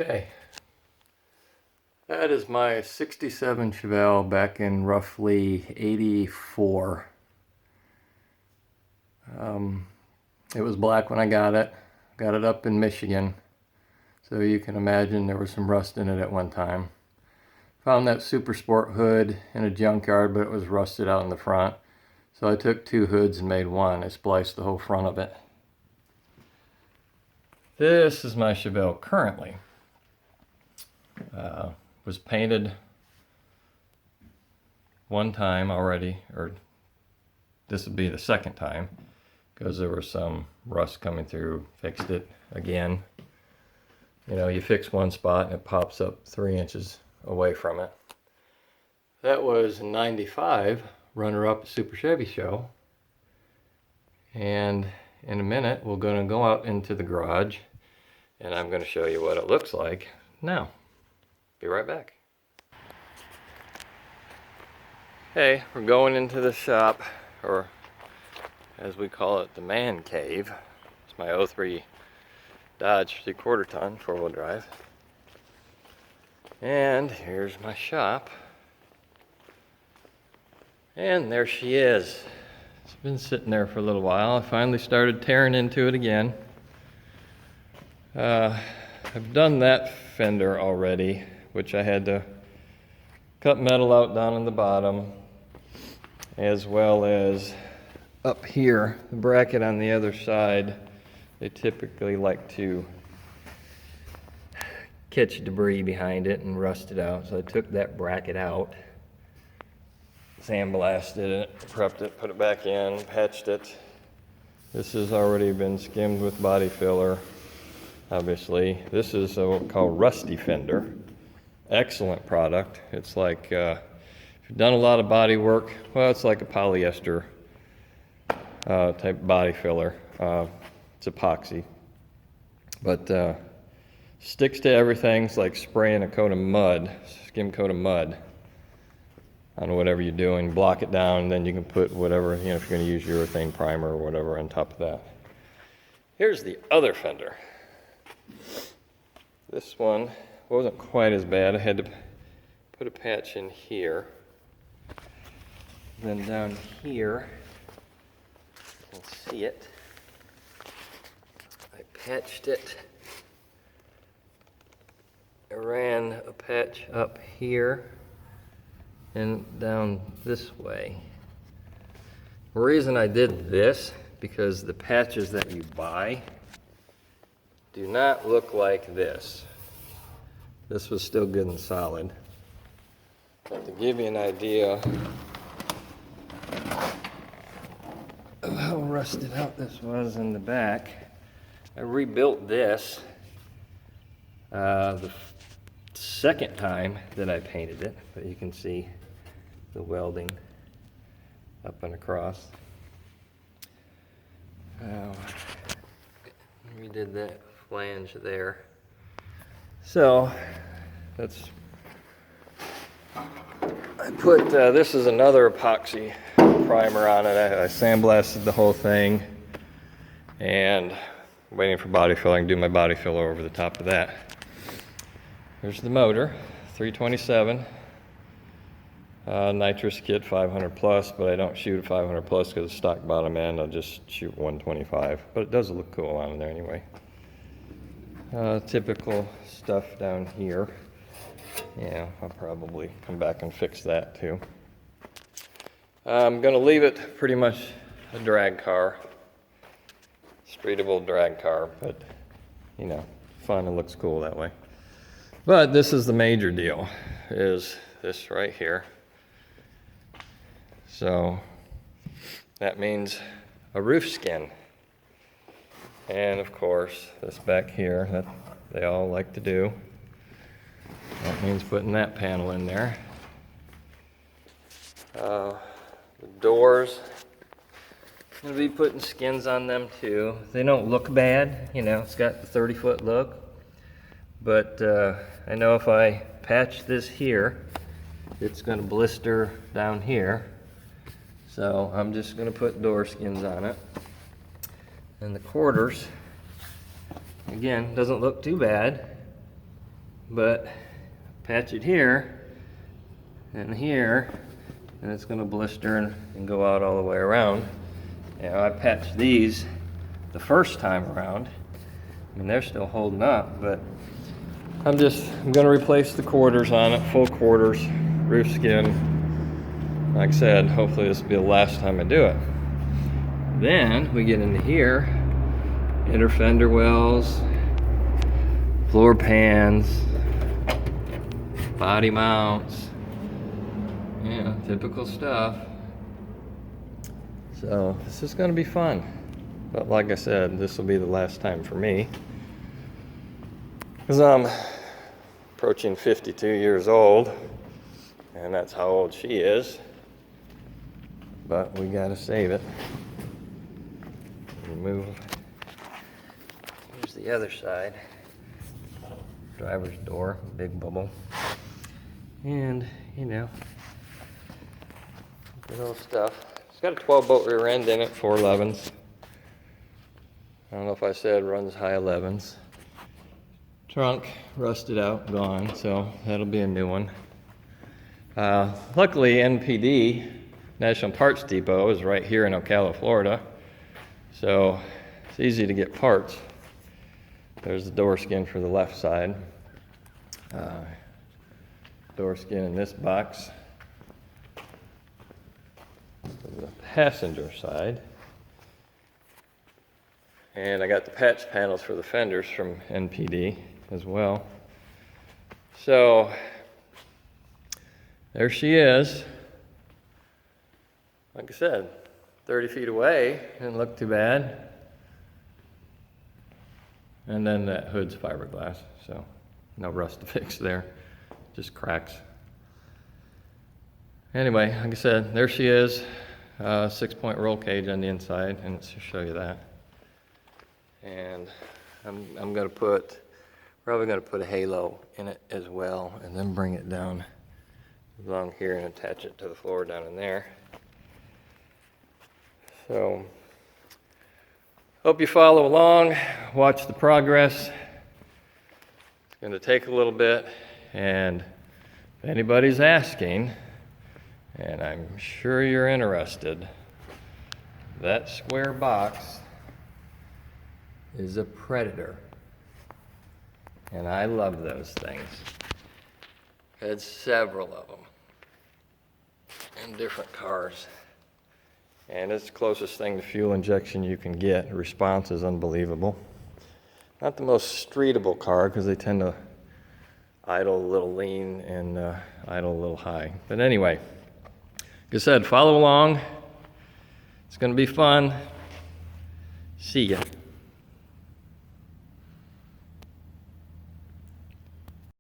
Okay, that is my 67 Chevelle back in roughly 84. It was black when I got it. Got it up in Michigan, so you can imagine there was some rust in it at one time. Found that Super Sport hood in a junkyard, but it was rusted out in the front. So I took two hoods and made one. I spliced the whole front of it. This is my Chevelle currently. Was painted one time already, or this would be the second time, because there was some rust coming through. Fixed it again. You know, you fix one spot and it pops up 3 inches away from it. That was in '95, runner-up Super Chevy Show. And in a minute, we're going to go out into the garage and I'm going to show you what it looks like now. Be right back. Okay, we're going into the shop, or as we call it, the man cave. It's my 03 Dodge 3/4 ton 4-wheel drive. And here's my shop. And there she is. It's been sitting there for a little while. I finally started tearing into it again. I've done that fender already, which I had to cut metal out down on the bottom, as well as up here, the bracket on the other side. They typically like to catch debris behind it and rust it out. So I took that bracket out, sandblasted it, prepped it, put it back in, patched it. This has already been skimmed with body filler, obviously. This is what we call Rusty Fender. Excellent product. It's like, if you've done a lot of body work, well, it's like a polyester type body filler. It's epoxy, but sticks to everything. It's like spraying a coat of mud, skim coat of mud on whatever you're doing. Block it down, and then you can put whatever, you know, if you're going to use urethane primer or whatever on top of that. Here's the other fender. This one wasn't quite as bad. I had to put a patch in here. Then down here, you can see it. I patched it. I ran a patch up here and down this way. The reason I did this, because the patches that you buy do not look like this. This was still good and solid. But to give you an idea of how rusted out this was in the back, I rebuilt this the second time that I painted it, but you can see the welding up and across. Redid that flange there. So that's, I put this is another epoxy primer on it. I sandblasted the whole thing and waiting for body filler. I can do my body filler over the top of that. There's the motor, 327 nitrous kit 500 plus, but I don't shoot a 500 plus because it's stock bottom end. I'll just shoot 125, but it does look cool on there anyway. Typical stuff down here. Yeah, I'll probably come back and fix that too. I'm gonna leave it pretty much a drag car, streetable drag car, but you know, fun and looks cool that way. But this is the major deal, is this right here. So that means a roof skin. And of course, this back here that they all like to do. That means putting that panel in there. The doors, I'm gonna be putting skins on them too. They don't look bad, you know, it's got the 30-foot look. But I know if I patch this here, it's gonna blister down here. So I'm just gonna put door skins on it. And the quarters, again, doesn't look too bad. but patch it here and here, and it's going to blister and go out all the way around. And I patched these the first time around. I mean, they're still holding up, but I'm going to replace the quarters on it, full quarters, roof skin. Like I said, hopefully this will be the last time I do it. Then we get into here, inner fender wells, floor pans, body mounts, yeah, typical stuff. So this is going to be fun. But like I said, this will be the last time for me, because I'm approaching 52 years old, and that's how old she is. But we got to save it. Remove. Here's the other side. Driver's door, big bubble. And, you know, good old stuff. It's got a 12-bolt rear end in it, 411s. I don't know if I said runs high 11s. Trunk, rusted out, gone, so that'll be a new one. Luckily, NPD, National Parts Depot, is right here in Ocala, Florida. So it's easy to get parts. There's the door skin for the left side. Door skin in this box. For the passenger side. And I got the patch panels for the fenders from NPD as well. So there she is. Like I said, 30 feet away, didn't look too bad. And then that hood's fiberglass, so no rust to fix there, just cracks. Anyway, like I said, there she is, 6-point roll cage on the inside, and let's just show you that. And I'm gonna probably gonna put a halo in it as well, and then bring it down along here and attach it to the floor down in there. So, hope you follow along, watch the progress. It's going to take a little bit, and if anybody's asking, and I'm sure you're interested, that square box is a Predator, and I love those things. Had several of them in different cars. And it's the closest thing to fuel injection you can get. The response is unbelievable. Not the most streetable car, because they tend to idle a little lean and idle a little high. But anyway, like I said, follow along. It's going to be fun. See ya.